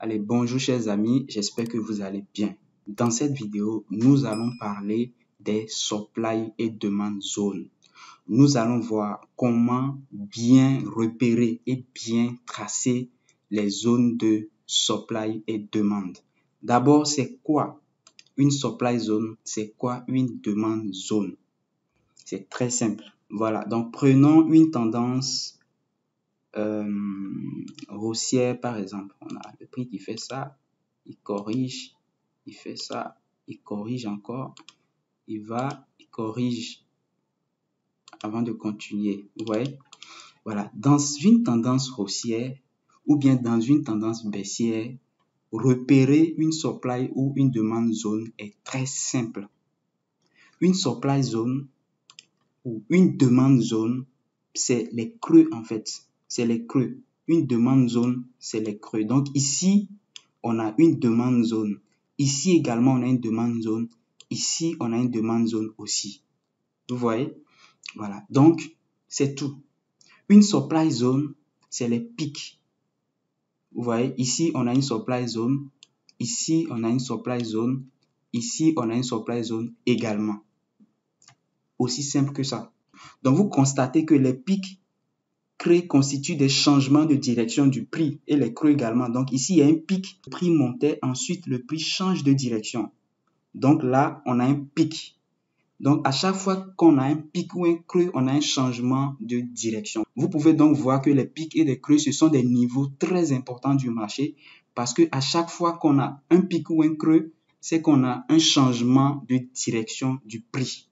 Allez, bonjour chers amis, j'espère que vous allez bien. Dans cette vidéo, nous allons parler des supply et demand zones. Nous allons voir comment bien repérer et bien tracer les zones de supply et demande. D'abord, c'est quoi une supply zone? C'est quoi une demand zone? C'est très simple. Voilà, donc prenons une tendance haussière par exemple. On a le prix qui fait ça, il corrige, il fait ça, il corrige encore, il corrige avant de continuer. Vous voyez? Voilà, dans une tendance haussière ou bien dans une tendance baissière, repérer une supply ou une demande zone est très simple. Une supply zone ou une demande zone, c'est les creux en fait. C'est les creux. Une demande zone, c'est les creux. Donc ici, on a une demande zone. Ici également, on a une demande zone. Ici, on a une demande zone aussi. Vous voyez? Voilà. Donc, c'est tout. Une supply zone, c'est les pics. Vous voyez? Ici, on a une supply zone. Ici, on a une supply zone. Ici, on a une supply zone également. Aussi simple que ça. Donc, vous constatez que les pics constituent des changements de direction du prix et les creux également. Donc, ici, il y a un pic, le prix montait, ensuite, le prix change de direction. Donc, là, on a un pic. Donc, à chaque fois qu'on a un pic ou un creux, on a un changement de direction. Vous pouvez donc voir que les pics et les creux, ce sont des niveaux très importants du marché parce que à chaque fois qu'on a un pic ou un creux, c'est qu'on a un changement de direction du prix.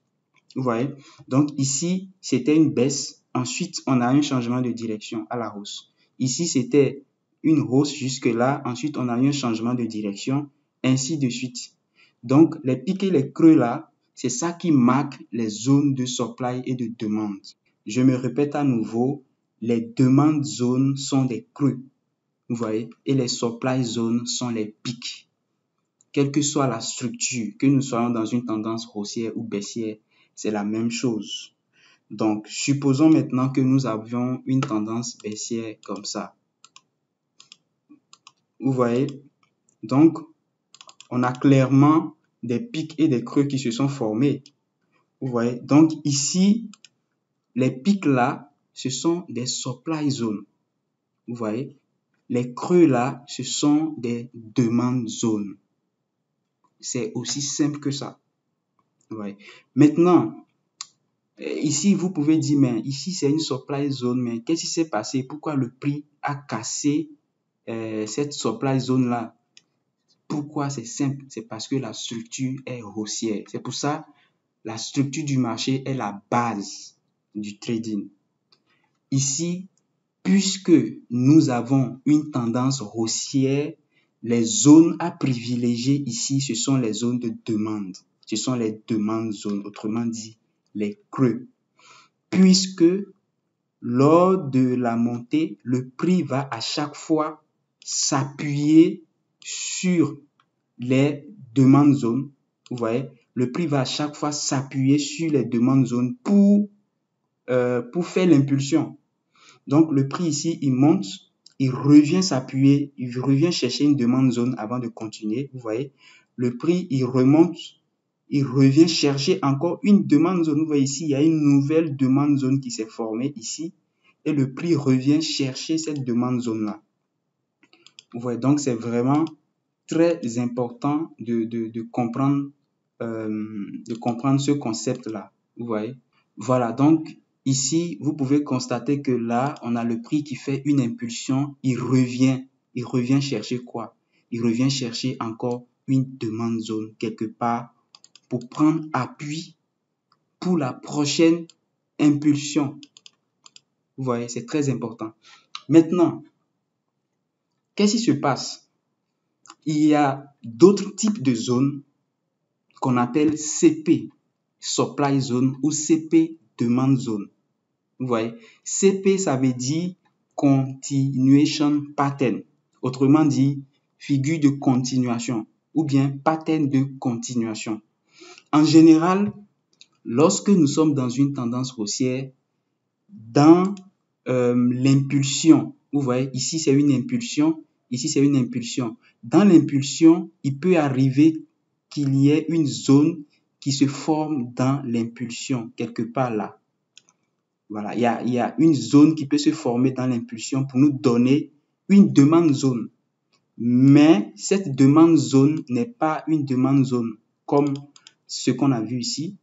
Vous voyez? Donc ici, c'était une baisse. Ensuite, on a un changement de direction à la hausse. Ici, c'était une hausse jusque-là. Ensuite, on a eu un changement de direction, ainsi de suite. Donc, les pics et les creux là, c'est ça qui marque les zones de supply et de demande. Je me répète à nouveau, les demandes zones sont des creux. Vous voyez? Et les supply zones sont les pics. Quelle que soit la structure, que nous soyons dans une tendance haussière ou baissière, c'est la même chose. Donc, supposons maintenant que nous avions une tendance baissière comme ça. Vous voyez? Donc, on a clairement des pics et des creux qui se sont formés. Vous voyez? Donc, ici, les pics là, ce sont des supply zones. Vous voyez? Les creux là, ce sont des demand zones. C'est aussi simple que ça. Vous voyez? Maintenant, ici, vous pouvez dire, mais ici, c'est une supply zone, mais qu'est-ce qui s'est passé? Pourquoi le prix a cassé cette supply zone-là? Pourquoi? C'est simple, c'est parce que la structure est haussière. C'est pour ça, la structure du marché est la base du trading. Ici, puisque nous avons une tendance haussière, les zones à privilégier ici, ce sont les zones de demande. Ce sont les demandes zones, autrement dit, les creux. Puisque lors de la montée, le prix va à chaque fois s'appuyer sur les demandes zones. Vous voyez, le prix va à chaque fois s'appuyer sur les demandes zones pour faire l'impulsion. Donc, le prix ici, il monte, il revient s'appuyer, il revient chercher une demande zone avant de continuer. Vous voyez, le prix, il remonte, il revient chercher encore une demande zone. Vous voyez ici, il y a une nouvelle demande zone qui s'est formée ici. Et le prix revient chercher cette demande zone-là. Vous voyez, donc c'est vraiment très important de comprendre ce concept-là. Vous voyez. Voilà, donc ici, vous pouvez constater que là, on a le prix qui fait une impulsion. Il revient chercher quoi? Il revient chercher encore une demande zone quelque part pour prendre appui pour la prochaine impulsion. Vous voyez, c'est très important. Maintenant, qu'est-ce qui se passe? Il y a d'autres types de zones qu'on appelle CP, Supply Zone, ou CP, Demand Zone. Vous voyez, CP, ça veut dire Continuation Pattern. Autrement dit, figure de continuation ou bien pattern de continuation. En général, lorsque nous sommes dans une tendance haussière, dans l'impulsion, vous voyez, ici c'est une impulsion, Ici, c'est une impulsion. Dans l'impulsion, il peut arriver qu'il y ait une zone qui se forme dans l'impulsion, quelque part là. Voilà, il y a une zone qui peut se former dans l'impulsion pour nous donner une demande zone. Mais cette demande zone n'est pas une demande zone comme ce qu'on a vu ici.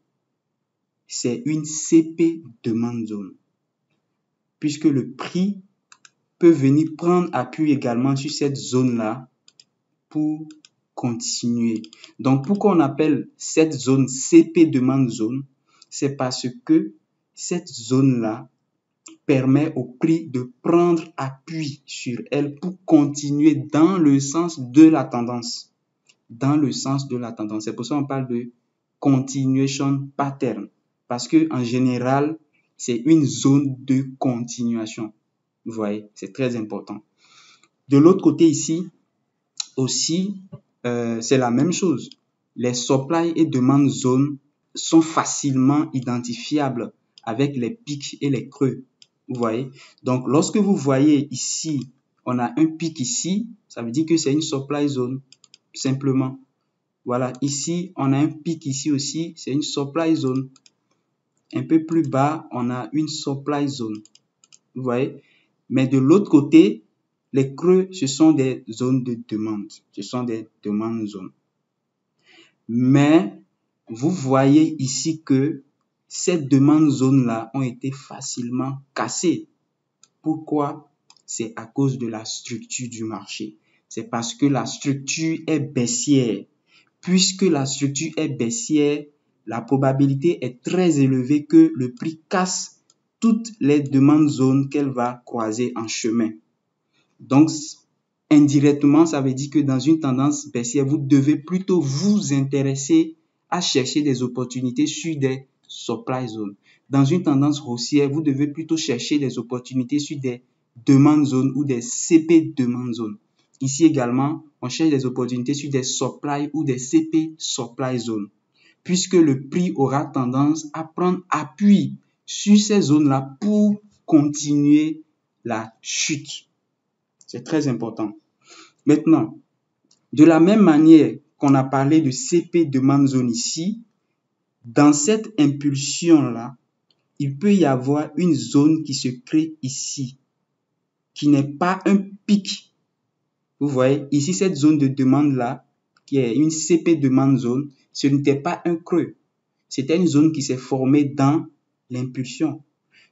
C'est une CP demande zone. Puisque le prix peut venir prendre appui également sur cette zone-là pour continuer. Donc, pourquoi on appelle cette zone CP demande zone? C'est parce que cette zone-là permet au prix de prendre appui sur elle pour continuer dans le sens de la tendance. Dans le sens de la tendance. C'est pour ça qu'on parle de continuation pattern. Parce que en général, c'est une zone de continuation. Vous voyez, c'est très important. De l'autre côté ici, aussi, c'est la même chose. Les supply et demand zones sont facilement identifiables avec les pics et les creux. Vous voyez? Donc, lorsque vous voyez ici, on a un pic ici, ça veut dire que c'est une supply zone, simplement. Voilà, ici, on a un pic ici aussi, c'est une supply zone. Un peu plus bas, on a une supply zone. Vous voyez? Mais de l'autre côté, les creux, ce sont des zones de demande. Ce sont des demandes zones. Mais vous voyez ici que ces demandes zones-là ont été facilement cassées. Pourquoi? C'est à cause de la structure du marché. C'est parce que la structure est baissière. Puisque la structure est baissière, la probabilité est très élevée que le prix casse toutes les demandes zones qu'elle va croiser en chemin. Donc, indirectement, ça veut dire que dans une tendance baissière, vous devez plutôt vous intéresser à chercher des opportunités sur des supply zones. Dans une tendance haussière, vous devez plutôt chercher des opportunités sur des demandes zones ou des CP demandes zones. Ici également, on cherche des opportunités sur des supply ou des CP supply zones, puisque le prix aura tendance à prendre appui sur ces zones-là pour continuer la chute. C'est très important. Maintenant, de la même manière qu'on a parlé de CP demande zone ici, dans cette impulsion-là, il peut y avoir une zone qui se crée ici, qui n'est pas un pic. Vous voyez, ici, cette zone de demande-là, qui est une CP demande zone, ce n'était pas un creux. C'était une zone qui s'est formée dans l'impulsion.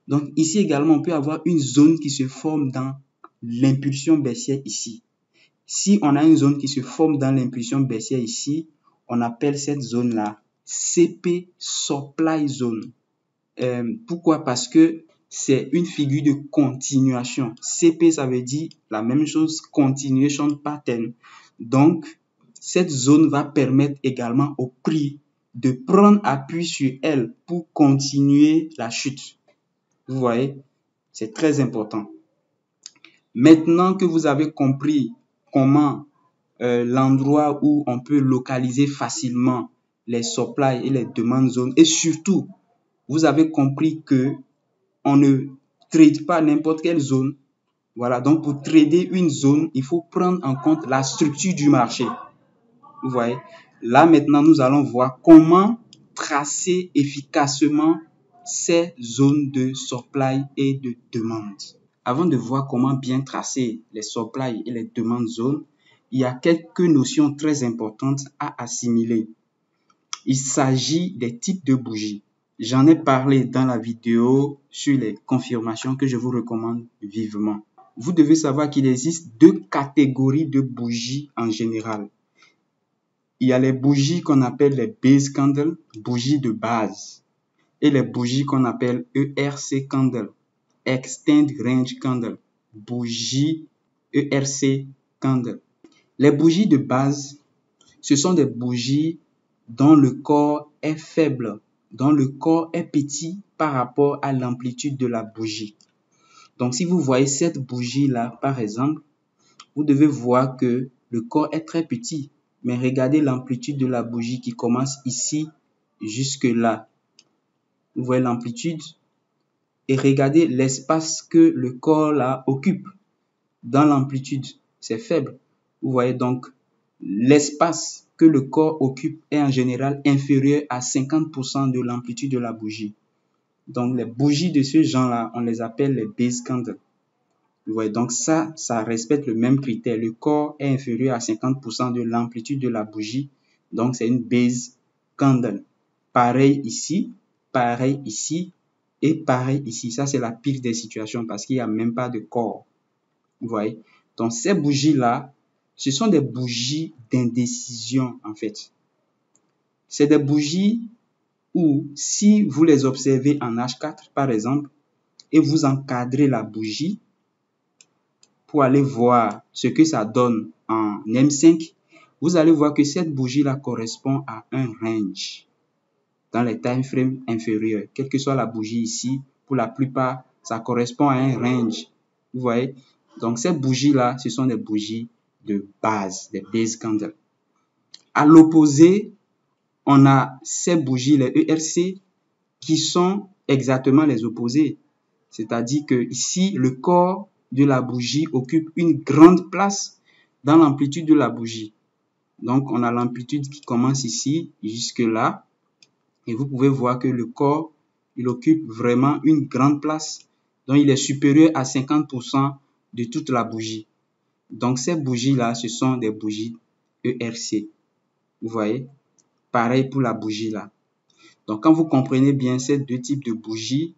Donc, ici également, on peut avoir une zone qui se forme dans l'impulsion baissière ici. Si on a une zone qui se forme dans l'impulsion baissière ici, on appelle cette zone-là CP supply zone. Pourquoi? Parce que c'est une figure de continuation. CP, ça veut dire la même chose, continuation pattern. Donc, cette zone va permettre également au prix de prendre appui sur elle pour continuer la chute. Vous voyez, c'est très important. Maintenant que vous avez compris comment l'endroit où on peut localiser facilement les supply et les demandes zones, et surtout, vous avez compris que on ne trade pas n'importe quelle zone. Voilà, donc pour trader une zone, il faut prendre en compte la structure du marché. Vous voyez, là maintenant, nous allons voir comment tracer efficacement ces zones de supply et de demande. Avant de voir comment bien tracer les supply et les demandes zones, il y a quelques notions très importantes à assimiler. Il s'agit des types de bougies. J'en ai parlé dans la vidéo sur les confirmations que je vous recommande vivement. Vous devez savoir qu'il existe deux catégories de bougies en général. Il y a les bougies qu'on appelle les base candles, bougies de base, et les bougies qu'on appelle ERC candle, extend range candle, bougies ERC candle. Les bougies de base, ce sont des bougies dont le corps est faible, dont le corps est petit par rapport à l'amplitude de la bougie. Donc, si vous voyez cette bougie-là, par exemple, vous devez voir que le corps est très petit. Mais regardez l'amplitude de la bougie qui commence ici jusque là. Vous voyez l'amplitude et regardez l'espace que le corps là occupe dans l'amplitude. c'est faible. Vous voyez donc, l'espace que le corps occupe est en général inférieur à 50% de l'amplitude de la bougie. Donc, les bougies de ce genre-là, on les appelle les base candles. Vous voyez, donc ça respecte le même critère. Le corps est inférieur à 50% de l'amplitude de la bougie. Donc, c'est une base candle. Pareil ici et pareil ici. Ça, c'est la pire des situations parce qu'il n'y a même pas de corps. Vous voyez? Donc, ces bougies-là, ce sont des bougies d'indécision, en fait. C'est des bougies où, si vous les observez en H4, par exemple, et vous encadrez la bougie pour aller voir ce que ça donne en M5, vous allez voir que cette bougie-là correspond à un range dans les time frames inférieurs. Quelle que soit la bougie ici, pour la plupart, ça correspond à un range. Vous voyez? Donc, ces bougies-là, ce sont des bougies de base, des base candles. À l'opposé, on a ces bougies, les ERC, qui sont exactement les opposés. C'est-à-dire que ici, le corps de la bougie occupe une grande place dans l'amplitude de la bougie. Donc, on a l'amplitude qui commence ici jusque là. Et vous pouvez voir que le corps, il occupe vraiment une grande place. Donc, il est supérieur à 50% de toute la bougie. Donc, ces bougies-là, ce sont des bougies ERC. Vous voyez? Pareil pour la bougie là. Donc, quand vous comprenez bien ces deux types de bougies,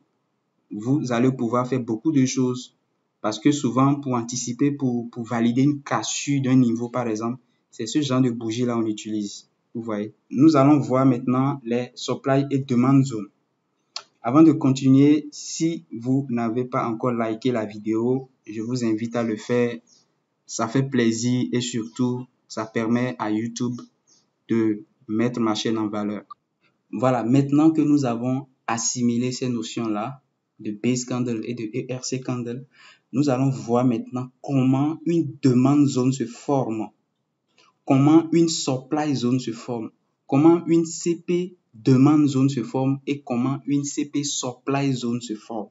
vous allez pouvoir faire beaucoup de choses. Parce que souvent, pour anticiper, pour valider une cassure d'un niveau, par exemple, c'est ce genre de bougie-là qu'on utilise. Vous voyez. Nous allons voir maintenant les supply et demand zones. Avant de continuer, si vous n'avez pas encore liké la vidéo, je vous invite à le faire. Ça fait plaisir et surtout, ça permet à YouTube de mettre ma chaîne en valeur. Voilà, maintenant que nous avons assimilé ces notions-là de base candle et de ERC candle, nous allons voir maintenant comment une demande zone se forme, comment une supply zone se forme, comment une CP demande zone se forme et comment une CP supply zone se forme.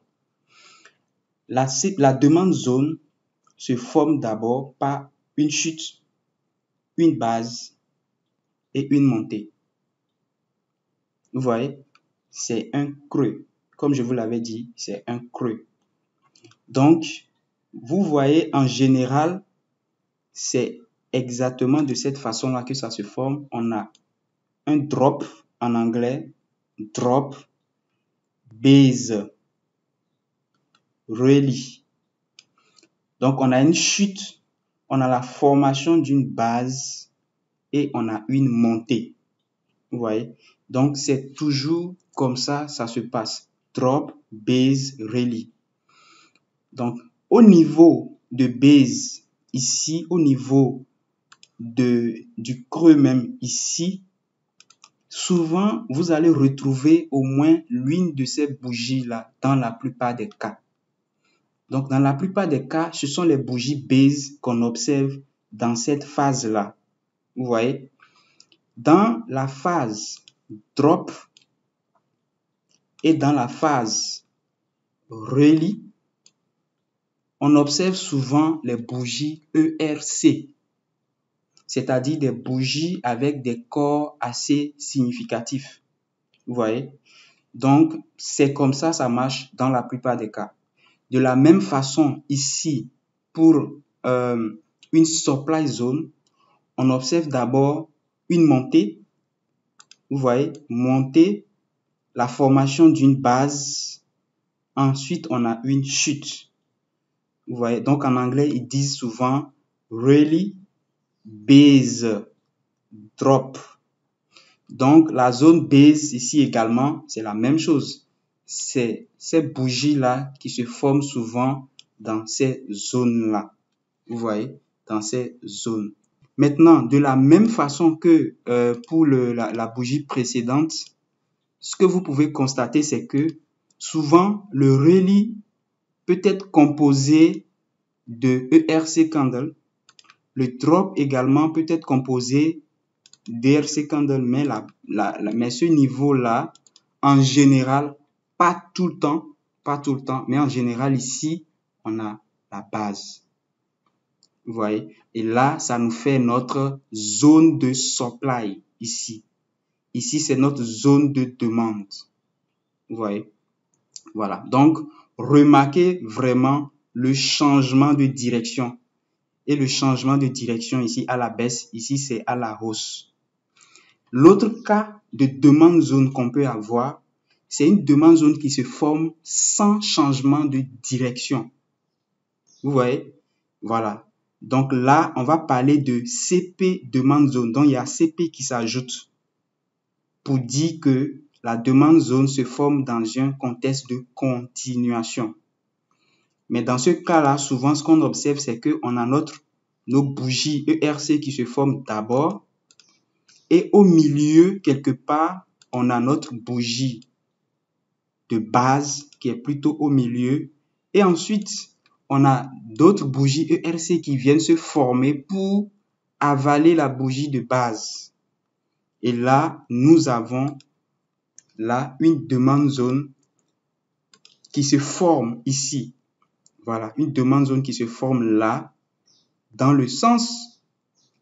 La demande zone se forme d'abord par une chute, une base et une montée. Vous voyez, c'est un creux. Comme je vous l'avais dit, c'est un creux. Donc, vous voyez, en général, c'est exactement de cette façon-là que ça se forme. On a un drop en anglais, drop, base, rally. Donc, on a une chute, on a la formation d'une base et on a une montée. Vous voyez? Donc, c'est toujours comme ça, ça se passe. Drop, base, rally. Donc, au niveau de base, ici, au niveau du creux même ici, souvent, vous allez retrouver au moins l'une de ces bougies-là dans la plupart des cas. Donc, dans la plupart des cas, ce sont les bougies base qu'on observe dans cette phase-là. Vous voyez? Dans la phase drop et dans la phase rally, on observe souvent les bougies ERC, c'est-à-dire des bougies avec des corps assez significatifs. Vous voyez? Donc, c'est comme ça, ça marche dans la plupart des cas. De la même façon, ici, pour une supply zone, on observe d'abord une montée. Vous voyez? Montée, la formation d'une base. Ensuite, on a une chute. Vous voyez? Donc, en anglais, ils disent souvent rally, base, drop. Donc, la zone base ici également, c'est la même chose. C'est ces bougies-là qui se forment souvent dans ces zones-là. Vous voyez, dans ces zones. Maintenant, de la même façon que pour la bougie précédente, ce que vous pouvez constater, c'est que souvent, le rallye peut être composé de ERC candle. Le drop également peut être composé d'ERC candle, mais ce niveau-là, en général, pas tout le temps, mais en général ici, on a la base. Vous voyez? Et là, ça nous fait notre zone de supply ici. Ici, c'est notre zone de demande. Vous voyez? Voilà. Donc, remarquez vraiment le changement de direction. Et le changement de direction ici à la baisse, ici, c'est à la hausse. L'autre cas de demande zone qu'on peut avoir, c'est une demande zone qui se forme sans changement de direction. Vous voyez? Voilà. Donc là, on va parler de CP demande zone. Donc, il y a CP qui s'ajoute pour dire que la demande zone se forme dans un contexte de continuation. Mais dans ce cas-là, souvent, ce qu'on observe, c'est qu'on a nos bougies ERC qui se forment d'abord. Et au milieu, quelque part, on a notre bougie de base qui est plutôt au milieu. Et ensuite, on a d'autres bougies ERC qui viennent se former pour avaler la bougie de base. Et là, nous avons là une demande zone qui se forme ici. Voilà, une demande zone qui se forme là dans le sens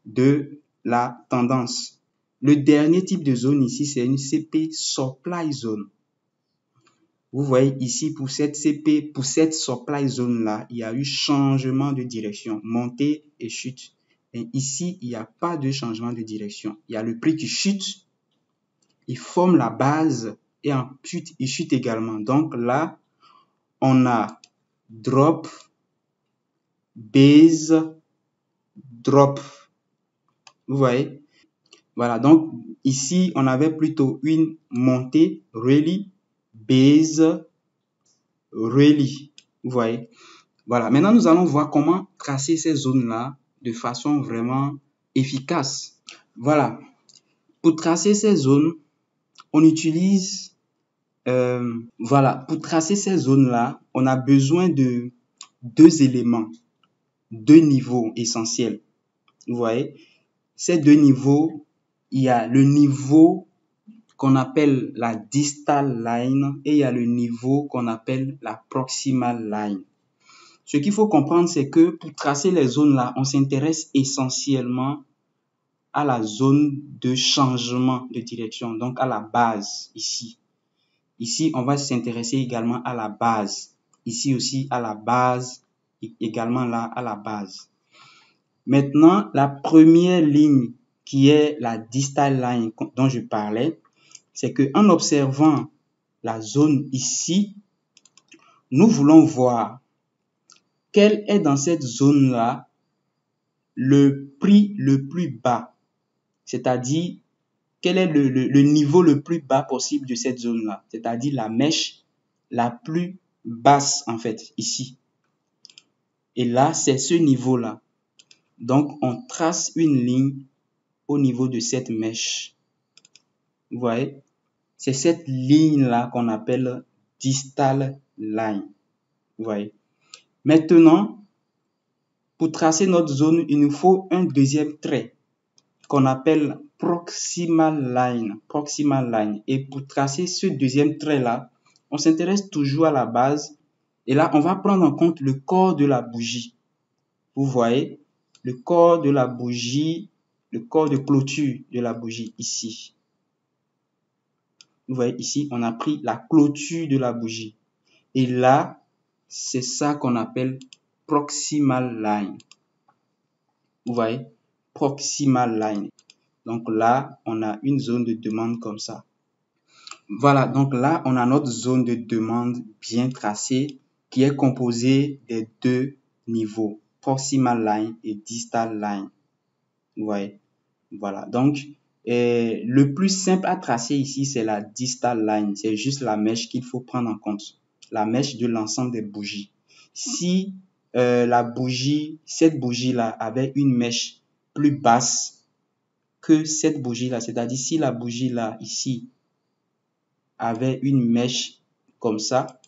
de la tendance. Le dernier type de zone ici, c'est une CP supply zone. Vous voyez ici, pour cette CP, pour cette supply zone-là, il y a eu changement de direction, montée et chute. Et ici, il n'y a pas de changement de direction. Il y a le prix qui chute, il forme la base et ensuite il chute également. Donc là, on a drop, base, drop. Vous voyez? Voilà, donc ici, on avait plutôt une montée, rallye, base, rallye. Vous voyez? Voilà, maintenant nous allons voir comment tracer ces zones-là de façon vraiment efficace. Voilà, pour tracer ces zones, on utilise, pour tracer ces zones-là, on a besoin de deux éléments, deux niveaux essentiels. Vous voyez, ces deux niveaux, il y a le niveau qu'on appelle la distal line et il y a le niveau qu'on appelle la proximal line. Ce qu'il faut comprendre, c'est que pour tracer les zones-là, on s'intéresse essentiellement à la zone de changement de direction, donc à la base ici. Ici, on va s'intéresser également à la base. Ici aussi à la base, également là à la base. Maintenant, la première ligne qui est la distal line dont je parlais, c'est qu'en observant la zone ici, nous voulons voir quel est dans cette zone-là le prix le plus bas, c'est-à-dire quel est le niveau le plus bas possible de cette zone-là, c'est-à-dire la mèche la plus basse en fait, ici. Et là, c'est ce niveau-là. Donc, on trace une ligne au niveau de cette mèche. Vous voyez? C'est cette ligne-là qu'on appelle distal line. Vous voyez? Maintenant, pour tracer notre zone, il nous faut un deuxième trait qu'on appelle proximal line. Proximal line. Et pour tracer ce deuxième trait-là, on s'intéresse toujours à la base. Et là, on va prendre en compte le corps de la bougie. Vous voyez, le corps de la bougie, le corps de clôture de la bougie ici. Vous voyez, ici, on a pris la clôture de la bougie. Et là, c'est ça qu'on appelle proximal line. Vous voyez, proximal line. Donc là, on a une zone de demande comme ça. Voilà, donc là, on a notre zone de demande bien tracée qui est composée des deux niveaux, proximal line et distal line. Vous voyez, voilà. Donc, le plus simple à tracer ici, c'est la distal line. C'est juste la mèche qu'il faut prendre en compte, la mèche de l'ensemble des bougies. Si cette bougie-là avait une mèche plus basse que cette bougie-là, c'est-à-dire si la bougie-là, ici, avait une mèche comme ça,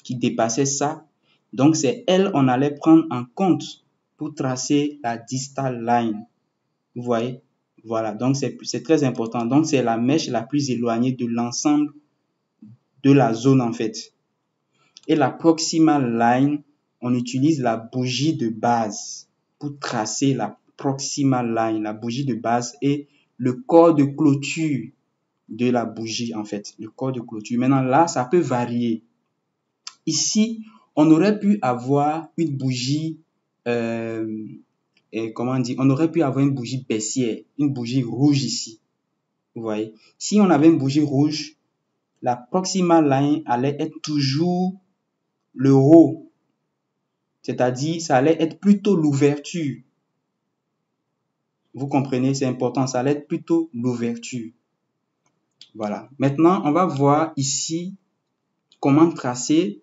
qui dépassait ça, donc c'est elle, on allait prendre en compte pour tracer la distal line. Vous voyez? Voilà, donc c'est très important. Donc c'est la mèche la plus éloignée de l'ensemble de la zone en fait. Et la proximal line, on utilise la bougie de base. pour tracer la proximal line, la bougie de base, et le corps de clôture de la bougie, en fait, le corps de clôture. Maintenant, là, ça peut varier. Ici, on aurait pu avoir une bougie, on aurait pu avoir une bougie baissière, une bougie rouge ici. Vous voyez, si on avait une bougie rouge, la proximal line allait être toujours le haut, c'est-à-dire ça allait être plutôt l'ouverture. Vous comprenez, c'est important, ça allait être plutôt l'ouverture. Voilà. Maintenant, on va voir ici comment tracer.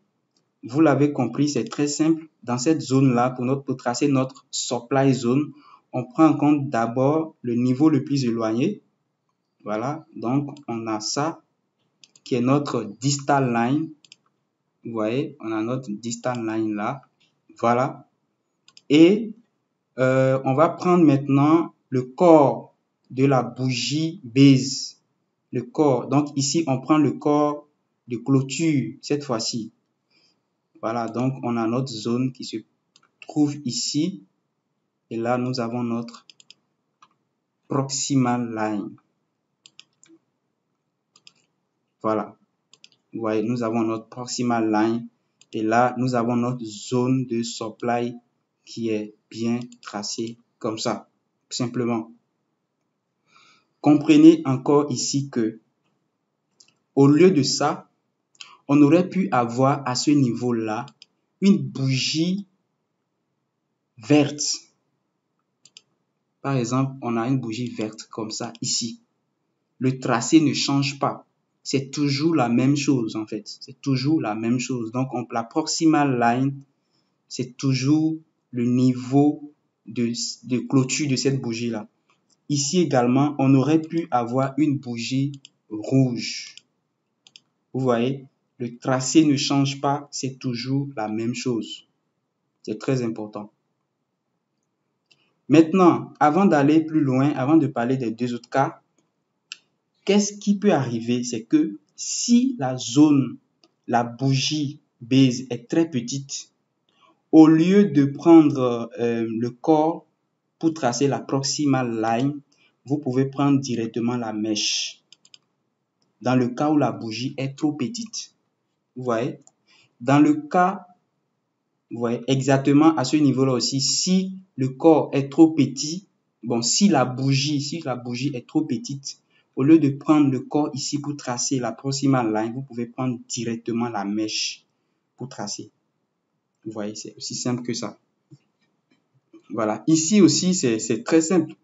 Vous l'avez compris, c'est très simple. Dans cette zone-là, pour tracer notre supply zone, on prend en compte d'abord le niveau le plus éloigné. Voilà, donc on a ça qui est notre distal line. Vous voyez, on a notre distal line là. Voilà. Et on va prendre maintenant le corps de la bougie base. Le corps. Donc ici, on prend le corps de clôture cette fois-ci. Voilà, donc on a notre zone qui se trouve ici. Et là, nous avons notre proximal line. Voilà. Vous voyez, nous avons notre proximal line. Et là, nous avons notre zone de supply qui est bien tracée comme ça, tout simplement. Comprenez encore ici que, au lieu de ça, on aurait pu avoir à ce niveau-là une bougie verte. Par exemple, on a une bougie verte comme ça ici. Le tracé ne change pas. C'est toujours la même chose en fait. C'est toujours la même chose. Donc, la proximal line, c'est toujours le niveau de clôture de cette bougie-là. Ici également, on aurait pu avoir une bougie rouge. Vous voyez, le tracé ne change pas, c'est toujours la même chose. C'est très important. Maintenant, avant d'aller plus loin, avant de parler des deux autres cas, qu'est-ce qui peut arriver? C'est que si la zone, la bougie base est très petite, au lieu de prendre le corps pour tracer la proximal line, vous pouvez prendre directement la mèche. Dans le cas où la bougie est trop petite. Vous voyez? Dans le cas, vous voyez, exactement à ce niveau-là aussi, si le corps est trop petit, bon, si la bougie est trop petite, au lieu de prendre le corps ici pour tracer la proximal line, vous pouvez prendre directement la mèche pour tracer. Vous voyez, c'est aussi simple que ça. Voilà. Ici aussi, c'est très simple.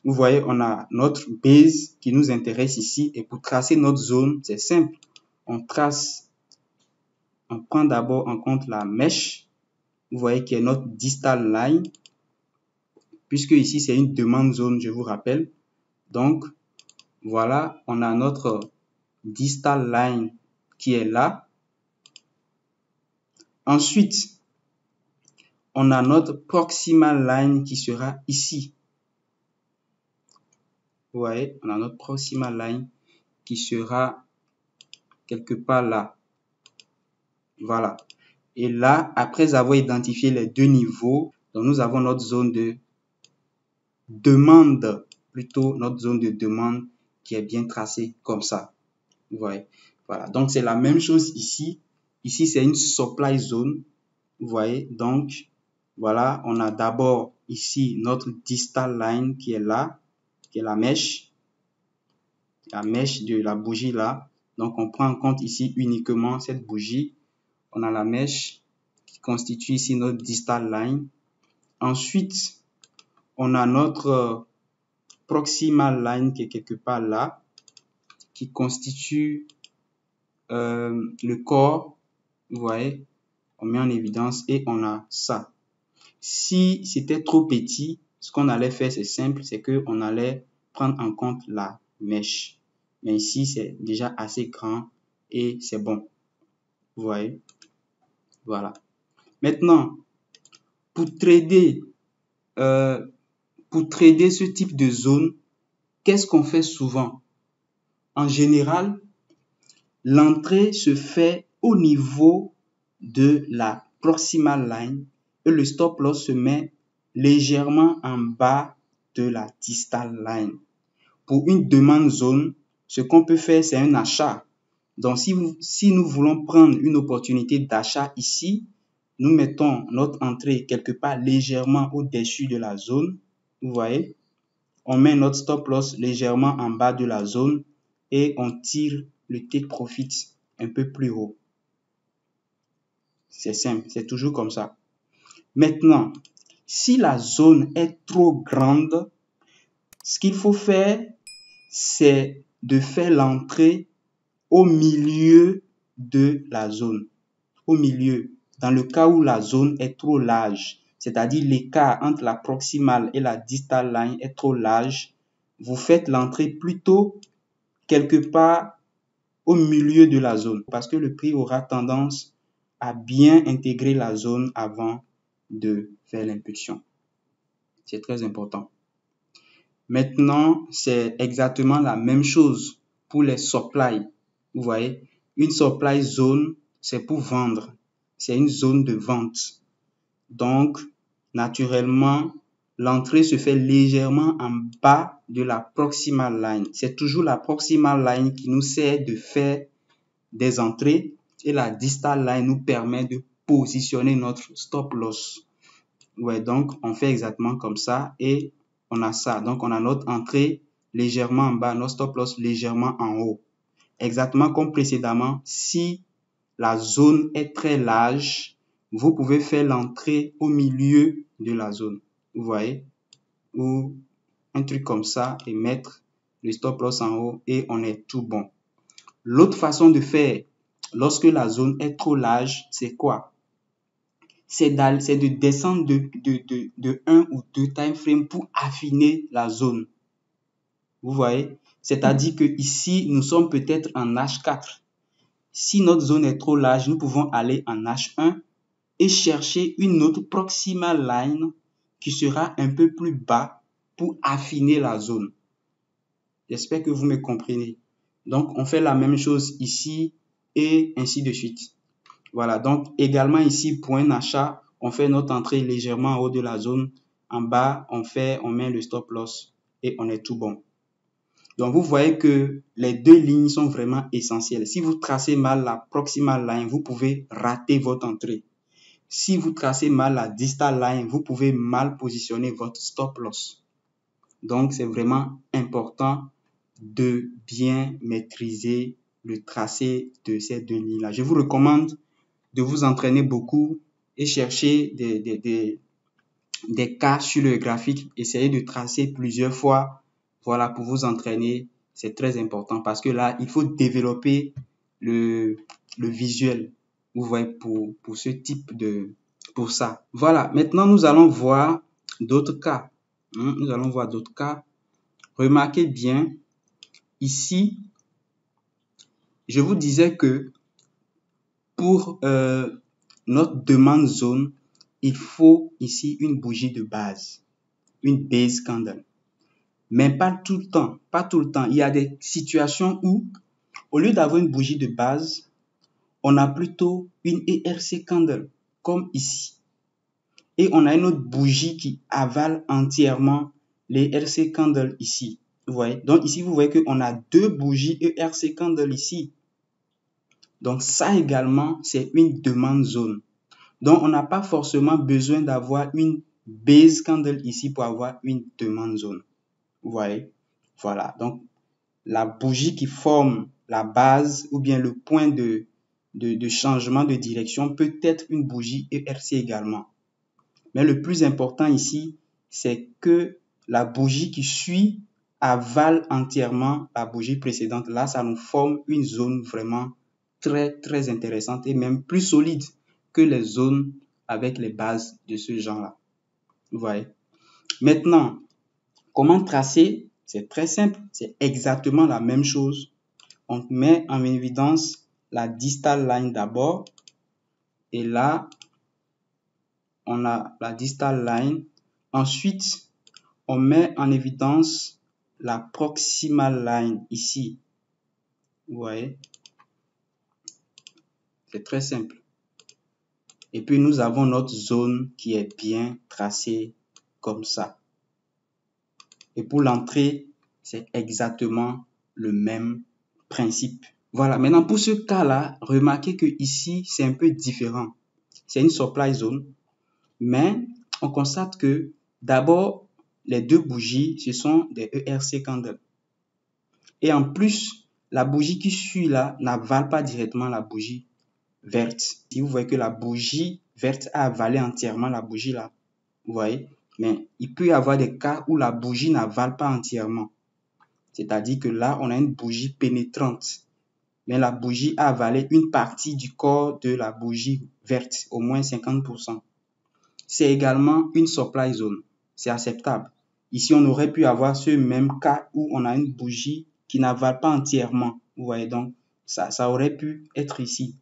Vous voyez, on a notre base qui nous intéresse ici. Et pour tracer notre zone, c'est simple. On prend d'abord en compte la mèche. Vous voyez qui est notre distal line. Puisque ici, c'est une demande zone, je vous rappelle. Donc, voilà, on a notre distal line qui est là. Ensuite, on a notre proximal line qui sera ici. Vous voyez, on a notre proximal line qui sera quelque part là. Voilà. Et là, après avoir identifié les deux niveaux, donc nous avons notre zone de demande, plutôt notre zone de demande qui est bien tracée comme ça. Vous voyez. Voilà. Donc, c'est la même chose ici. Ici, c'est une supply zone. Vous voyez. Donc, voilà, on a d'abord ici notre distal line qui est là, qui est la mèche de la bougie là. Donc, on prend en compte ici uniquement cette bougie. On a la mèche qui constitue ici notre distal line. Ensuite, on a notre proximal line qui est quelque part là, qui constitue le corps. Vous voyez, on met en évidence et on a ça. Si c'était trop petit, ce qu'on allait faire, c'est simple, c'est qu'on allait prendre en compte la mèche. Mais ici, c'est déjà assez grand et c'est bon. Vous voyez? Voilà. Maintenant, pour trader ce type de zone, qu'est-ce qu'on fait souvent? En général, l'entrée se fait au niveau de la proximal line et le stop loss se met légèrement en bas de la distal line. Pour une demande zone, ce qu'on peut faire, c'est un achat. Donc, si nous voulons prendre une opportunité d'achat ici, nous mettons notre entrée quelque part légèrement au-dessus de la zone. Vous voyez, on met notre stop loss légèrement en bas de la zone et on tire le take profit un peu plus haut. C'est simple, c'est toujours comme ça. Maintenant, si la zone est trop grande, ce qu'il faut faire, c'est de faire l'entrée au milieu de la zone. Au milieu, dans le cas où la zone est trop large, c'est-à-dire l'écart entre la proximale et la distal line est trop large, vous faites l'entrée plutôt quelque part au milieu de la zone parce que le prix aura tendance à bien intégrer la zone avant de faire l'impulsion. C'est très important. Maintenant, c'est exactement la même chose pour les supply. Vous voyez, une supply zone, c'est pour vendre. C'est une zone de vente. Donc, naturellement, l'entrée se fait légèrement en bas de la proximal line. C'est toujours la proximal line qui nous sert de faire des entrées et la distal line nous permet de positionner notre stop loss. Ouais, donc, on fait exactement comme ça et on a ça. Donc, on a notre entrée légèrement en bas, notre stop loss légèrement en haut. Exactement comme précédemment, si la zone est très large, vous pouvez faire l'entrée au milieu de la zone. Vous voyez? Ou un truc comme ça et mettre le stop loss en haut et on est tout bon. L'autre façon de faire lorsque la zone est trop large, c'est quoi? C'est de descendre de 1 ou 2 time frames pour affiner la zone. Vous voyez? C'est-à-dire que ici, nous sommes peut-être en H4. Si notre zone est trop large, nous pouvons aller en H1 et chercher une autre proximal line qui sera un peu plus bas pour affiner la zone. J'espère que vous me comprenez. Donc, on fait la même chose ici et ainsi de suite. Voilà, donc également ici, pour un achat, on fait notre entrée légèrement en haut de la zone. En bas, on met le stop loss et on est tout bon. Donc, vous voyez que les deux lignes sont vraiment essentielles. Si vous tracez mal la proximal line, vous pouvez rater votre entrée. Si vous tracez mal la distal line, vous pouvez mal positionner votre stop loss. Donc, c'est vraiment important de bien maîtriser le tracé de ces deux lignes-là. Je vous recommande de vous entraîner beaucoup et chercher des cas sur le graphique. Essayez de tracer plusieurs fois. Voilà, pour vous entraîner, c'est très important parce que là, il faut développer le visuel. Vous voyez, pour ce type pour ça. Voilà, maintenant, nous allons voir d'autres cas. Nous allons voir d'autres cas. Remarquez bien, ici, je vous disais que pour notre demande zone, il faut ici une bougie de base, une base candle. Mais pas tout le temps, pas tout le temps. Il y a des situations où, au lieu d'avoir une bougie de base, on a plutôt une ERC candle, comme ici. Et on a une autre bougie qui avale entièrement les ERC candles ici. Vous voyez? Donc ici, vous voyez qu'on a deux bougies ERC candle ici. Donc ça également, c'est une demande zone. Donc on n'a pas forcément besoin d'avoir une base candle ici pour avoir une demande zone. Vous voyez? Voilà. Donc la bougie qui forme la base ou bien le point de changement de direction peut être une bougie ERC également. Mais le plus important ici, c'est que la bougie qui suit avale entièrement la bougie précédente. Là, ça nous forme une zone vraiment très, très intéressante et même plus solide que les zones avec les bases de ce genre-là. Vous voyez? Maintenant, comment tracer? C'est très simple. C'est exactement la même chose. On met en évidence la distal line d'abord. Et là, on a la distal line. Ensuite, on met en évidence la proximal line ici. Vous voyez? C'est très simple. Et puis, nous avons notre zone qui est bien tracée comme ça. Et pour l'entrée, c'est exactement le même principe. Voilà, maintenant pour ce cas-là, remarquez que ici, c'est un peu différent. C'est une supply zone, mais on constate que d'abord, les deux bougies, ce sont des ERC candles. Et en plus, la bougie qui suit là n'avale pas directement la bougie verte. Si vous voyez que la bougie verte a avalé entièrement la bougie là, vous voyez, mais il peut y avoir des cas où la bougie n'avale pas entièrement. C'est-à-dire que là, on a une bougie pénétrante, mais la bougie a avalé une partie du corps de la bougie verte, au moins 50%. C'est également une supply zone. C'est acceptable. Ici, on aurait pu avoir ce même cas où on a une bougie qui n'avale pas entièrement. Vous voyez, donc, ça aurait pu être ici.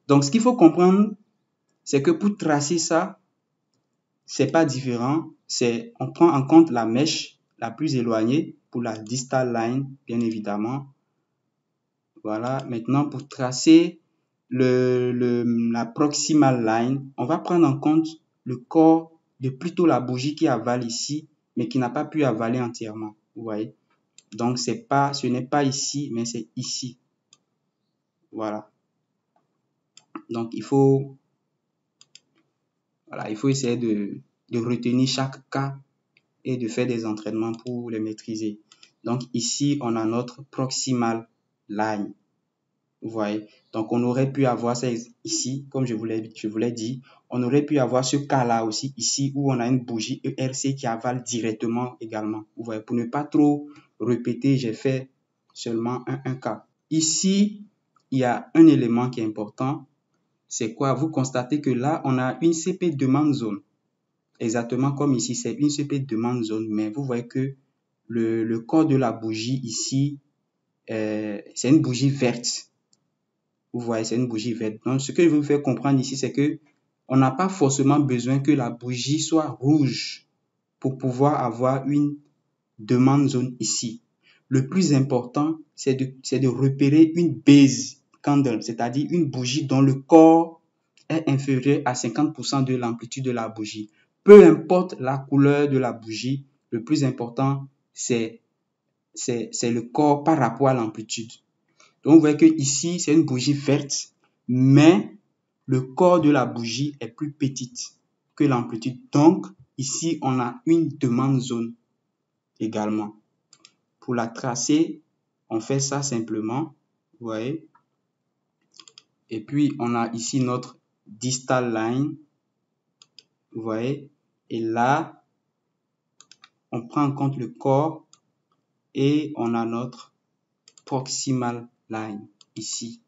Donc, ce qu'il faut comprendre, c'est que pour tracer ça, c'est pas différent. On prend en compte la mèche la plus éloignée pour la distal line, bien évidemment. Voilà. Maintenant, pour tracer la proximal line, on va prendre en compte le corps de plutôt la bougie qui avale ici, mais qui n'a pas pu avaler entièrement. Vous voyez? Donc, ce n'est pas ici, mais c'est ici. Voilà. Donc, il faut essayer de retenir chaque cas et de faire des entraînements pour les maîtriser. Donc, ici, on a notre proximal line. Vous voyez? Donc, on aurait pu avoir ça ici, comme je vous l'ai dit. On aurait pu avoir ce cas-là aussi, ici, où on a une bougie ERC qui avale directement également. Vous voyez? Pour ne pas trop répéter, j'ai fait seulement un cas. Ici, il y a un élément qui est important. C'est quoi? Vous constatez que là, on a une CP demande zone. Exactement comme ici, c'est une CP demande zone. Mais vous voyez que le corps de la bougie ici, c'est une bougie verte. Vous voyez, c'est une bougie verte. Donc, ce que je veux vous faire comprendre ici, c'est que on n'a pas forcément besoin que la bougie soit rouge pour pouvoir avoir une demande zone ici. Le plus important, c'est de repérer une base candle, c'est-à-dire une bougie dont le corps est inférieur à 50% de l'amplitude de la bougie. Peu importe la couleur de la bougie, le plus important, c'est le corps par rapport à l'amplitude. Donc, vous voyez que ici, c'est une bougie verte, mais le corps de la bougie est plus petite que l'amplitude. Donc, ici, on a une demande zone également. Pour la tracer, on fait ça simplement, vous voyez. Et puis, on a ici notre distal line, vous voyez. Et là, on prend en compte le corps et on a notre proximal line ici.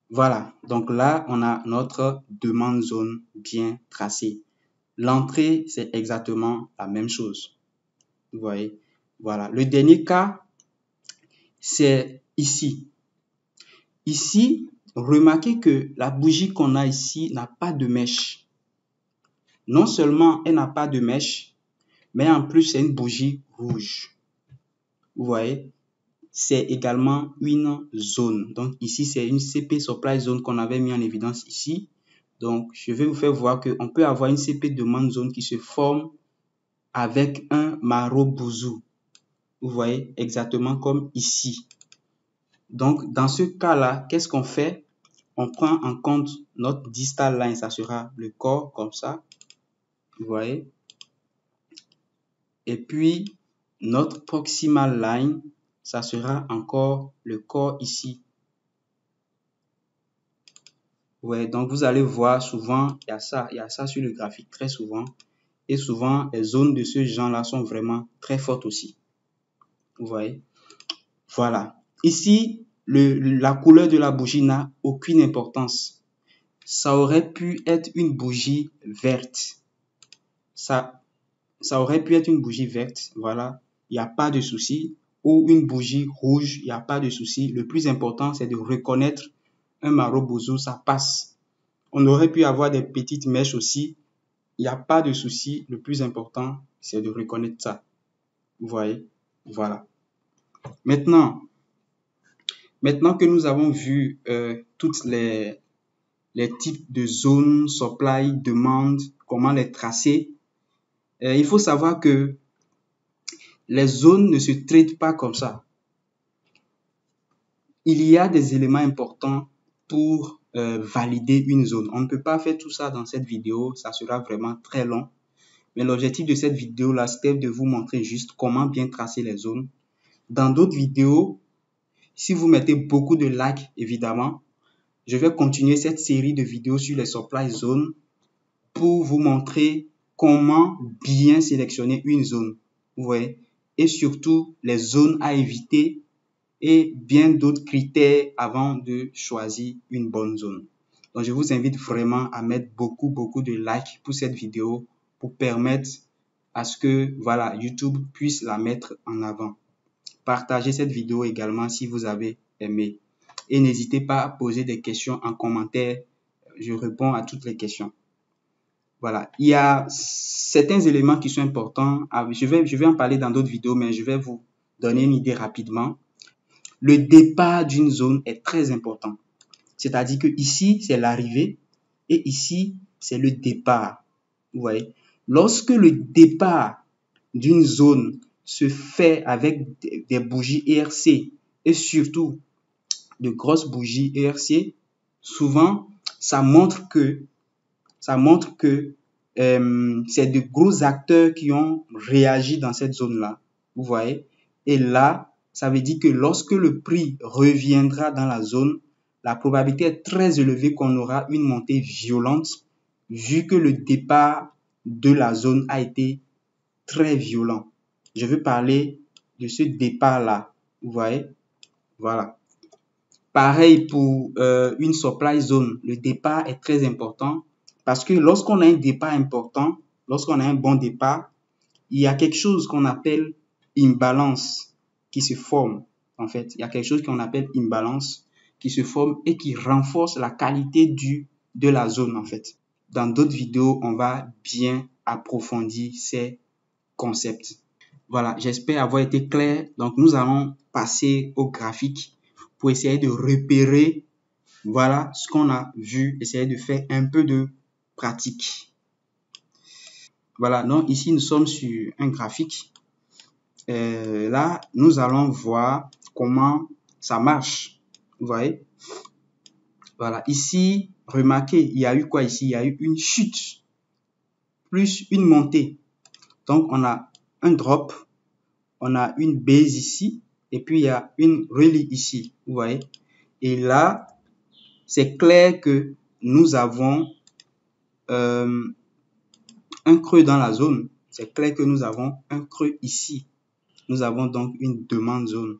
Voilà, donc là, on a notre demande zone bien tracée. L'entrée, c'est exactement la même chose. Vous voyez, voilà. Le dernier cas, c'est ici. Ici, remarquez que la bougie qu'on a ici n'a pas de mèche. Non seulement elle n'a pas de mèche, mais en plus, c'est une bougie rouge. Vous voyez, c'est également une zone. Donc ici, c'est une CP supply zone qu'on avait mis en évidence ici. Donc, je vais vous faire voir qu'on peut avoir une CP demande zone qui se forme avec un Marubozu. Vous voyez, exactement comme ici. Donc, dans ce cas-là, qu'est-ce qu'on fait? On prend en compte notre distal line, ça sera le corps comme ça. Vous voyez. Et puis, notre proximal line, ça sera encore le corps ici. Ouais, donc vous allez voir souvent, il y a ça sur le graphique très souvent. Et souvent, les zones de ce genre-là sont vraiment très fortes aussi. Vous voyez? Voilà. Ici, la couleur de la bougie n'a aucune importance. Ça aurait pu être une bougie verte. Ça aurait pu être une bougie verte. Voilà. Il n'y a pas de souci. Ou une bougie rouge, il n'y a pas de souci. Le plus important, c'est de reconnaître un Marubozu, ça passe. On aurait pu avoir des petites mèches aussi. Il n'y a pas de souci. Le plus important, c'est de reconnaître ça. Vous voyez? Voilà. Maintenant que nous avons vu toutes les les types de zones, supply, demande, comment les tracer. Il faut savoir que les zones ne se traitent pas comme ça. Il y a des éléments importants pour valider une zone. On ne peut pas faire tout ça dans cette vidéo, ça sera vraiment très long. Mais l'objectif de cette vidéo-là, c'était de vous montrer juste comment bien tracer les zones. Dans d'autres vidéos, si vous mettez beaucoup de likes, évidemment, je vais continuer cette série de vidéos sur les supply zones pour vous montrer comment bien sélectionner une zone. Vous voyez? Et surtout, les zones à éviter et bien d'autres critères avant de choisir une bonne zone. Donc, je vous invite vraiment à mettre beaucoup de likes pour cette vidéo pour permettre à ce que voilà, YouTube puisse la mettre en avant. Partagez cette vidéo également si vous avez aimé. Et n'hésitez pas à poser des questions en commentaire. Je réponds à toutes les questions. Voilà. Il y a certains éléments qui sont importants. Je vais en parler dans d'autres vidéos, mais je vais vous donner une idée rapidement. Le départ d'une zone est très important. C'est-à-dire que ici, c'est l'arrivée et ici, c'est le départ. Vous voyez? Lorsque le départ d'une zone se fait avec des bougies ERC et surtout de grosses bougies ERC, souvent, ça montre que c'est de gros acteurs qui ont réagi dans cette zone-là. Vous voyez? Et là, ça veut dire que lorsque le prix reviendra dans la zone, la probabilité est très élevée qu'on aura une montée violente vu que le départ de la zone a été très violent. Je veux parler de ce départ-là. Vous voyez? Voilà. Pareil pour une supply zone. Le départ est très important parce que lorsqu'on a un départ important, lorsqu'on a un bon départ, il y a quelque chose qu'on appelle imbalance qui se forme. En fait, il y a quelque chose qu'on appelle imbalance qui se forme et qui renforce la qualité de la zone, en fait. Dans d'autres vidéos, on va bien approfondir ces concepts. Voilà, j'espère avoir été clair. Donc, nous allons passer au graphique pour essayer de repérer, voilà, ce qu'on a vu, essayer de faire un peu de pratique. Voilà, donc ici, nous sommes sur un graphique. Là, nous allons voir comment ça marche. Vous voyez? Voilà, ici, remarquez, il y a eu quoi ici? Il y a eu une chute plus une montée. Donc, on a un drop, on a une base ici, et puis il y a une rallye ici. Vous voyez? Et là, c'est clair que nous avons un creux dans la zone. C'est clair que nous avons un creux ici. Nous avons donc une demande zone.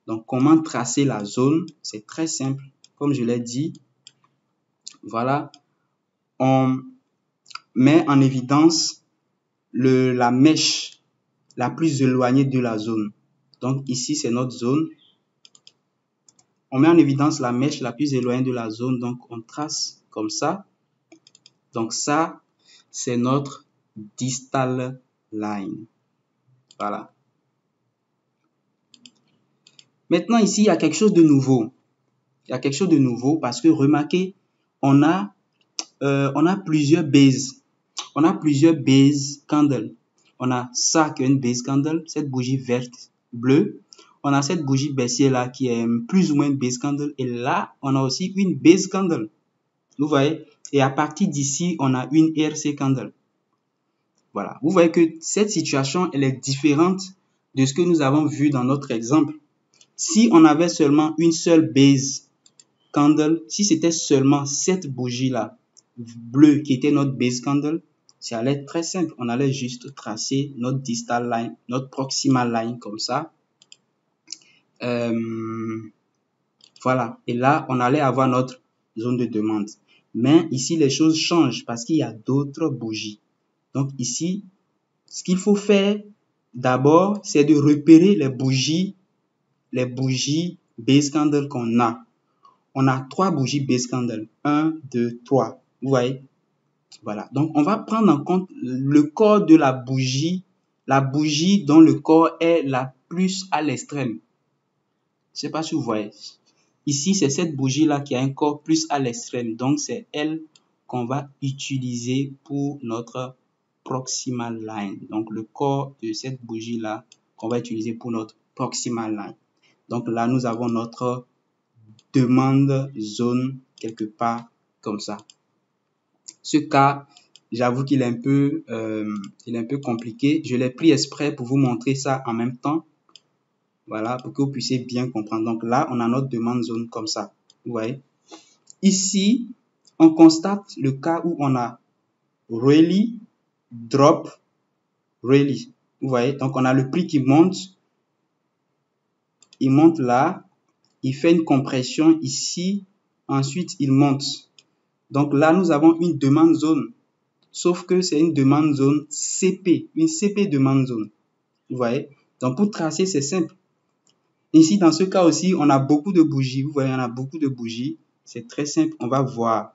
Donc, comment tracer la zone? C'est très simple. Comme je l'ai dit, voilà, on met en évidence la mèche la plus éloignée de la zone. Donc, ici, c'est notre zone. On met en évidence la mèche la plus éloignée de la zone. Donc, on trace comme ça. Donc, ça, c'est notre distal line. Voilà. Maintenant, ici, il y a quelque chose de nouveau. Il y a quelque chose de nouveau parce que remarquez, on a plusieurs bases. On a plusieurs base candles. On a ça qui est une base candle, cette bougie verte, bleue. On a cette bougie baissière là qui est plus ou moins une base candle. Et là, on a aussi une base candle. Vous voyez? Et à partir d'ici, on a une ERC candle. Voilà. Vous voyez que cette situation, elle est différente de ce que nous avons vu dans notre exemple. Si on avait seulement une seule base candle, si c'était seulement cette bougie-là, bleue, qui était notre base candle, ça allait être très simple. On allait juste tracer notre distal line, notre proximal line comme ça. Voilà. Et là, on allait avoir notre zone de demande. Mais ici, les choses changent parce qu'il y a d'autres bougies. Donc ici, ce qu'il faut faire d'abord, c'est de repérer les bougies base candle qu'on a. On a 3 bougies base candle. 1, 2, 3. Vous voyez? Voilà. Donc, on va prendre en compte le corps de la bougie dont le corps est la plus à l'extrême. Je ne sais pas si vous voyez. ici, c'est cette bougie-là qui a un corps plus à l'extrême. Donc, c'est elle qu'on va utiliser pour notre proximal line. Donc, le corps de cette bougie-là qu'on va utiliser pour notre proximal line. Donc, là, nous avons notre demande zone quelque part comme ça. Ce cas, j'avoue qu'il est un peu compliqué. Je l'ai pris exprès pour vous montrer ça en même temps. Voilà, pour que vous puissiez bien comprendre. Donc là, on a notre demande zone comme ça. Vous voyez. Ici, on constate le cas où on a really, drop, really. Vous voyez. Donc on a le prix qui monte. Il monte là. Il fait une compression ici. Ensuite, il monte. Donc là, nous avons une demande zone. Sauf que c'est une demande zone CP. Une CP demande zone. Vous voyez. Donc pour tracer, c'est simple. Ici, dans ce cas aussi, on a beaucoup de bougies. Vous voyez, on a beaucoup de bougies. C'est très simple. On va voir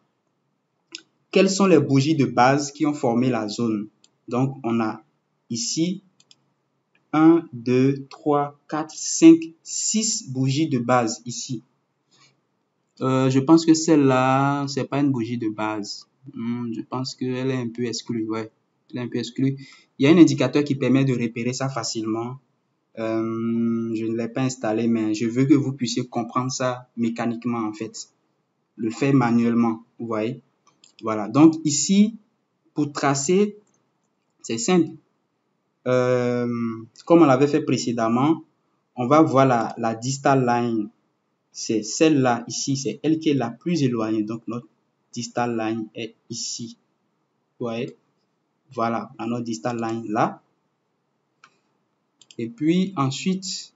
quelles sont les bougies de base qui ont formé la zone. Donc, on a ici 1, 2, 3, 4, 5, 6 bougies de base ici. Je pense que celle-là, c'est pas une bougie de base. Je pense qu'elle est un peu exclue. Ouais, elle est un peu exclue. Il y a un indicateur qui permet de repérer ça facilement. Je ne l'ai pas installé, mais je veux que vous puissiez comprendre ça mécaniquement en fait. Le faire manuellement, vous voyez. Voilà, donc ici, pour tracer, c'est simple. Comme on l'avait fait précédemment, on va voir la distal line. C'est celle-là ici, c'est elle qui est la plus éloignée. Donc notre distal line est ici. Vous voyez. Voilà, on a notre distal line là. Et puis ensuite,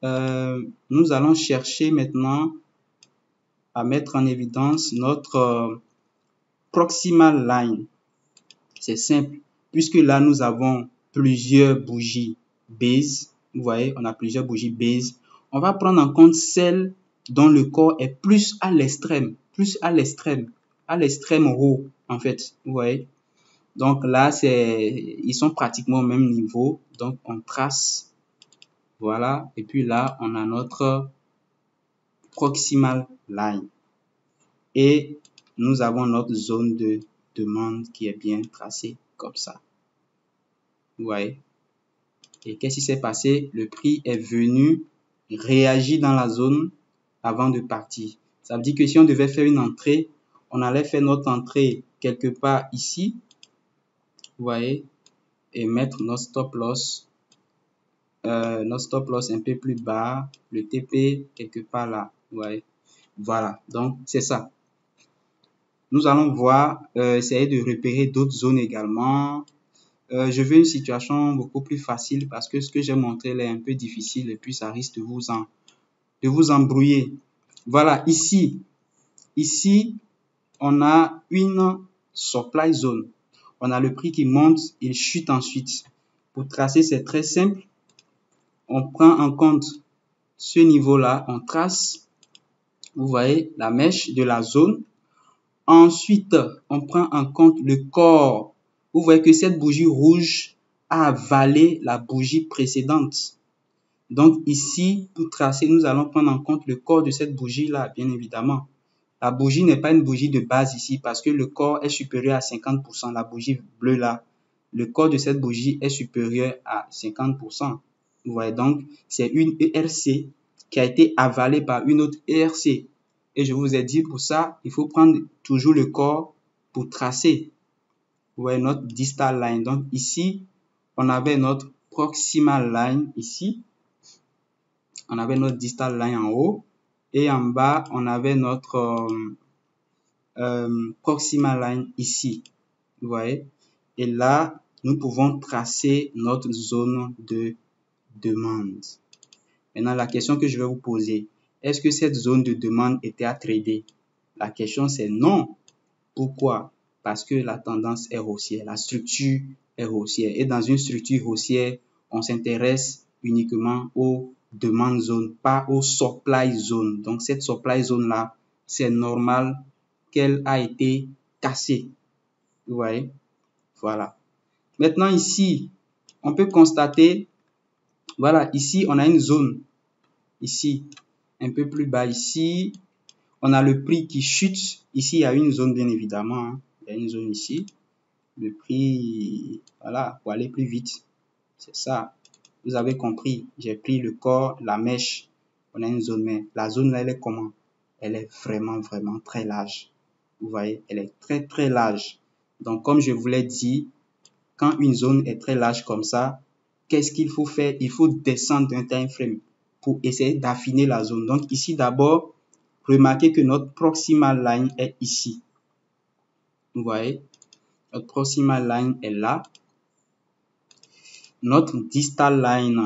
nous allons chercher maintenant à mettre en évidence notre proximal line. C'est simple, puisque là, nous avons plusieurs bougies base. Vous voyez, on a plusieurs bougies base. On va prendre en compte celle dont le corps est plus à l'extrême haut, en fait. Vous voyez. Donc là, ils sont pratiquement au même niveau. Donc, on trace. Voilà. Et puis là, on a notre proximal line. Et nous avons notre zone de demande qui est bien tracée comme ça. Vous voyez. Et qu'est-ce qui s'est passé? Le prix est venu réagir dans la zone avant de partir. Ça veut dire que si on devait faire une entrée, on allait faire notre entrée quelque part ici. Vous voyez. Et mettre notre stop loss. Un peu plus bas. Le TP quelque part là. Vous voyez. Voilà. Donc, c'est ça. Nous allons voir, essayer de repérer d'autres zones également. Je veux une situation beaucoup plus facile parce que ce que j'ai montré là est un peu difficile et puis ça risque de vous embrouiller. Voilà, ici, on a une supply zone. On a le prix qui monte, il chute ensuite. Pour tracer, c'est très simple. On prend en compte ce niveau-là, on trace, vous voyez, la mèche de la zone. Ensuite, on prend en compte le corps. Vous voyez que cette bougie rouge a avalé la bougie précédente. Donc ici, pour tracer, nous allons prendre en compte le corps de cette bougie-là, bien évidemment. La bougie n'est pas une bougie de base ici parce que le corps est supérieur à 50%. La bougie bleue là, le corps de cette bougie est supérieur à 50%. Vous voyez donc, c'est une ERC qui a été avalée par une autre ERC. Et je vous ai dit pour ça, il faut prendre toujours le corps pour tracer. Vous voyez notre distal line. Donc ici, on avait notre proximal line ici. On avait notre distal line en haut. Et en bas, on avait notre proximal line ici. Vous voyez. Et là, nous pouvons tracer notre zone de demande. Maintenant, la question que je vais vous poser, est-ce que cette zone de demande était à trader? La question c'est non. Pourquoi? Parce que la tendance est haussière, la structure est haussière. Et dans une structure haussière, on s'intéresse uniquement aux demandes zones, pas aux supply zones. Donc cette supply zone-là, c'est normal qu'elle a été cassée. Vous voyez? Voilà. Maintenant ici, on peut constater, voilà, ici on a une zone. Ici, un peu plus bas ici. On a le prix qui chute. Ici, il y a une zone, bien évidemment. Hein. Il y a une zone ici. Le prix, voilà, pour aller plus vite. C'est ça. Vous avez compris. J'ai pris le corps, la mèche. On a une zone, mais la zone là, elle est comment? Elle est vraiment, vraiment très large. Vous voyez, elle est très, très large. Donc, comme je vous l'ai dit, quand une zone est très large comme ça, qu'est-ce qu'il faut faire? Il faut descendre d'un time frame pour essayer d'affiner la zone. Donc, ici, d'abord, remarquez que notre proximal line est ici. Vous voyez, notre proximal line est là. Notre distal line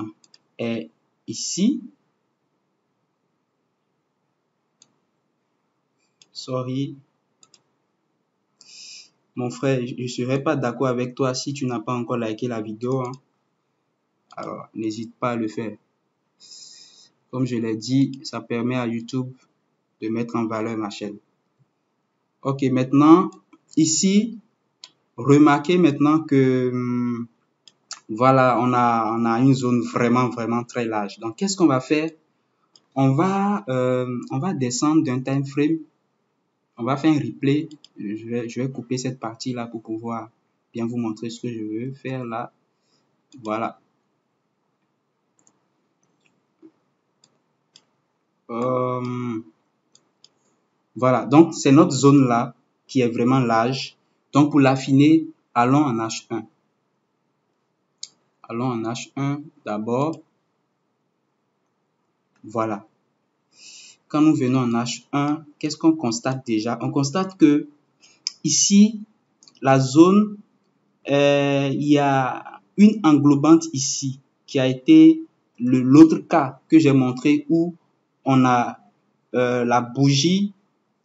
est ici. Sorry. Mon frère, je ne serai pas d'accord avec toi si tu n'as pas encore liké la vidéo. Hein. Alors, n'hésite pas à le faire. Comme je l'ai dit, ça permet à YouTube de mettre en valeur ma chaîne. Ok, maintenant, ici, remarquez maintenant que, voilà, on a une zone vraiment, vraiment très large. Donc, qu'est-ce qu'on va faire? On va descendre d'un time frame. On va faire un replay. Je vais couper cette partie-là pour pouvoir bien vous montrer ce que je veux faire là. Voilà. Voilà. Donc, c'est notre zone-là qui est vraiment large. Donc, pour l'affiner, allons en H1. Allons en H1 d'abord. Voilà. Quand nous venons en H1, qu'est-ce qu'on constate déjà? On constate que ici, la zone, il y a une englobante ici qui a été l'autre cas que j'ai montré où on a la bougie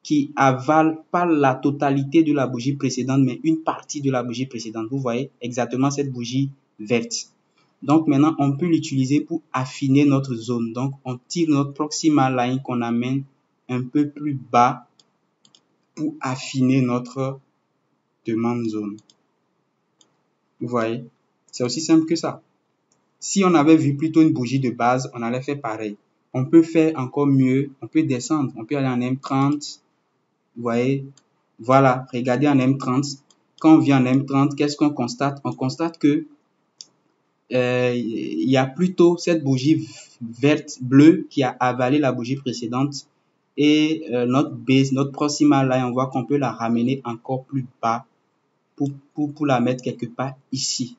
qui avale pas la totalité de la bougie précédente, mais une partie de la bougie précédente. Vous voyez exactement cette bougie verte. Donc maintenant, on peut l'utiliser pour affiner notre zone. Donc, on tire notre proximal line qu'on amène un peu plus bas pour affiner notre demande zone. Vous voyez, c'est aussi simple que ça. Si on avait vu plutôt une bougie de base, on allait faire pareil. On peut faire encore mieux, on peut descendre, on peut aller en M30. Vous voyez, voilà, regardez en M30. Quand on vient en M30, qu'est-ce qu'on constate? On constate que il y a plutôt cette bougie verte bleue qui a avalé la bougie précédente et notre base, notre proximal line, on voit qu'on peut la ramener encore plus bas pour la mettre quelque part ici.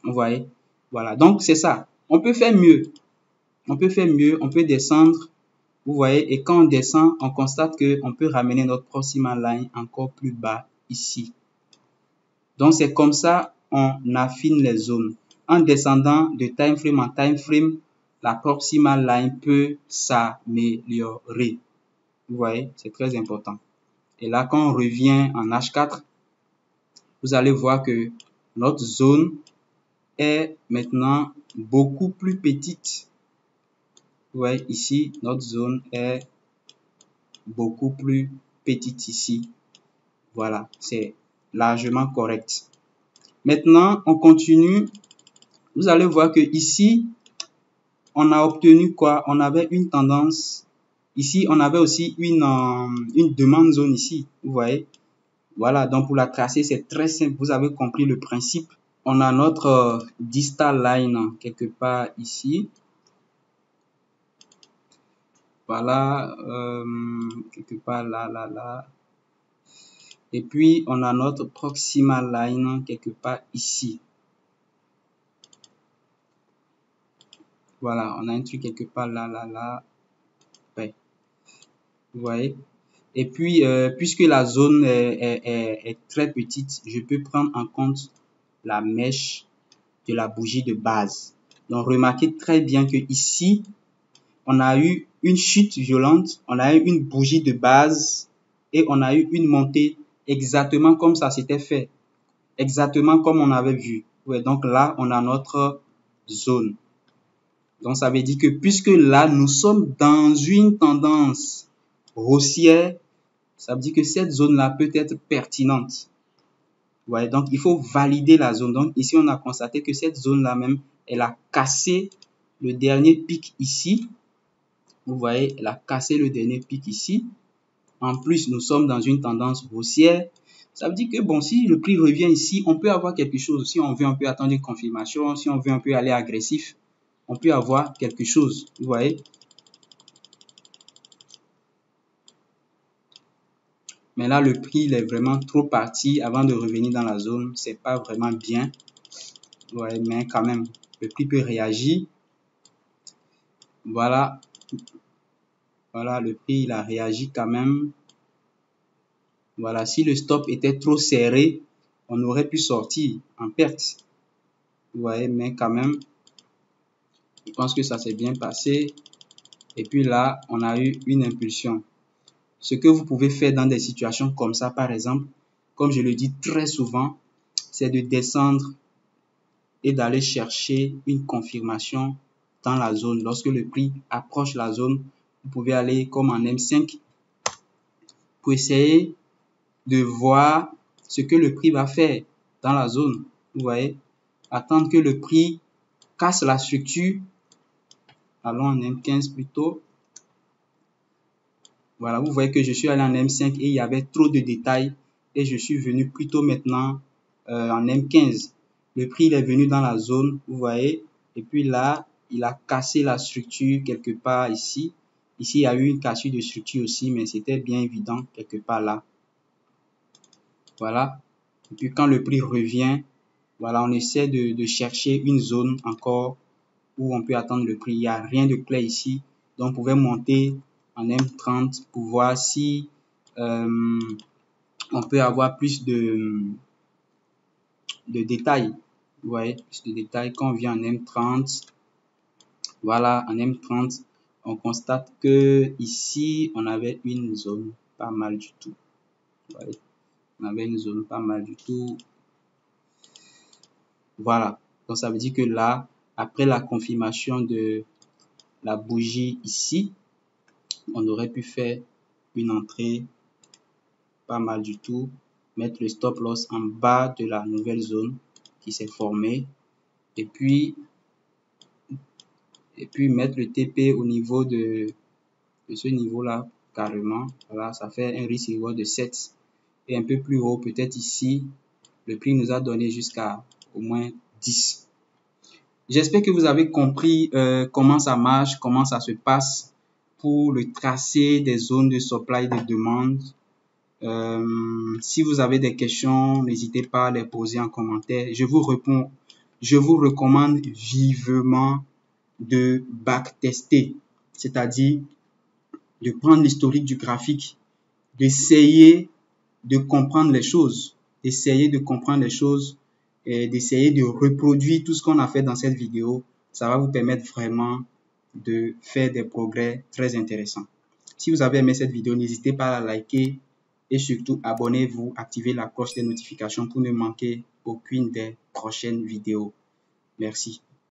Vous voyez? Voilà, donc c'est ça. On peut faire mieux. On peut faire mieux, on peut descendre. Vous voyez, et quand on descend, on constate qu'on peut ramener notre proximal line encore plus bas ici. Donc c'est comme ça on affine les zones. En descendant de time frame en time frame, la proximal line peut s'améliorer. Vous voyez, c'est très important. Et là, quand on revient en H4, vous allez voir que notre zone est maintenant beaucoup plus petite. Vous voyez, ici, notre zone est beaucoup plus petite ici. Voilà, c'est largement correct. Maintenant, on continue. Vous allez voir que ici, on a obtenu quoi? On avait une tendance. Ici, on avait aussi une demande zone ici. Vous voyez? Voilà, donc pour la tracer, c'est très simple. Vous avez compris le principe. On a notre distal line quelque part ici. Voilà, quelque part là. Et puis, on a notre proximal line quelque part ici. Voilà, on a un truc quelque part là. Ouais. Vous voyez? Et puis, puisque la zone est très petite, je peux prendre en compte la mèche de la bougie de base. Donc, remarquez très bien que ici, on a eu une chute violente, on a eu une bougie de base et on a eu une montée exactement comme ça s'était fait. Exactement comme on avait vu. Ouais, donc là, on a notre zone. Donc, ça veut dire que puisque là, nous sommes dans une tendance haussière, ça veut dire que cette zone-là peut être pertinente. Ouais, donc, il faut valider la zone. Donc, ici, on a constaté que cette zone-là même, elle a cassé le dernier pic ici. Vous voyez, elle a cassé le dernier pic ici. En plus, nous sommes dans une tendance haussière. Ça veut dire que bon, si le prix revient ici, on peut avoir quelque chose. Si on veut, on peut attendre une confirmation. Si on veut, on peut aller agressif. On peut avoir quelque chose. Vous voyez. Mais là, le prix, il est vraiment trop parti avant de revenir dans la zone. C'est pas vraiment bien. Ouais, mais quand même, le prix peut réagir. Voilà. Voilà, le prix, il a réagi quand même. Voilà, si le stop était trop serré, on aurait pu sortir en perte. Vous voyez, mais quand même, je pense que ça s'est bien passé. Et puis là, on a eu une impulsion. Ce que vous pouvez faire dans des situations comme ça, par exemple, comme je le dis très souvent, c'est de descendre et d'aller chercher une confirmation dans la zone. Lorsque le prix approche la zone, vous pouvez aller comme en M5 pour essayer de voir ce que le prix va faire dans la zone. Vous voyez, attendre que le prix casse la structure. Allons en M15 plutôt. Voilà, vous voyez que je suis allé en M5 et il y avait trop de détails et je suis venu plutôt maintenant en M15. Le prix il est venu dans la zone, vous voyez, et puis là, il a cassé la structure quelque part ici. Ici, il y a eu une cassure de structure aussi, mais c'était bien évident quelque part là. Voilà. Et puis quand le prix revient, voilà, on essaie de chercher une zone encore où on peut attendre le prix. Il n'y a rien de clair ici. Donc, on pouvait monter en M30 pour voir si on peut avoir plus de détails. Vous voyez, plus de détails. Quand on vient en M30, voilà, en M30, on constate que ici, on avait une zone pas mal du tout. Vous voyez, on avait une zone pas mal du tout. Voilà. Donc, ça veut dire que là, après la confirmation de la bougie ici, on aurait pu faire une entrée pas mal du tout, mettre le stop loss en bas de la nouvelle zone qui s'est formée et puis mettre le TP au niveau de ce niveau là carrément. Voilà, ça fait un risque reward de 7 et un peu plus haut, peut-être ici le prix nous a donné jusqu'à au moins 10. J'espère que vous avez compris comment ça marche, comment ça se passe pour le tracé des zones de supply et de demande. Si vous avez des questions, n'hésitez pas à les poser en commentaire. Je vous réponds. Je vous recommande vivement de backtester, c'est-à-dire de prendre l'historique du graphique, d'essayer de comprendre les choses, d'essayer de comprendre les choses et d'essayer de reproduire tout ce qu'on a fait dans cette vidéo. Ça va vous permettre vraiment de faire des progrès très intéressants. Si vous avez aimé cette vidéo, n'hésitez pas à la liker et surtout abonnez-vous, activez la cloche des notifications pour ne manquer aucune des prochaines vidéos. Merci.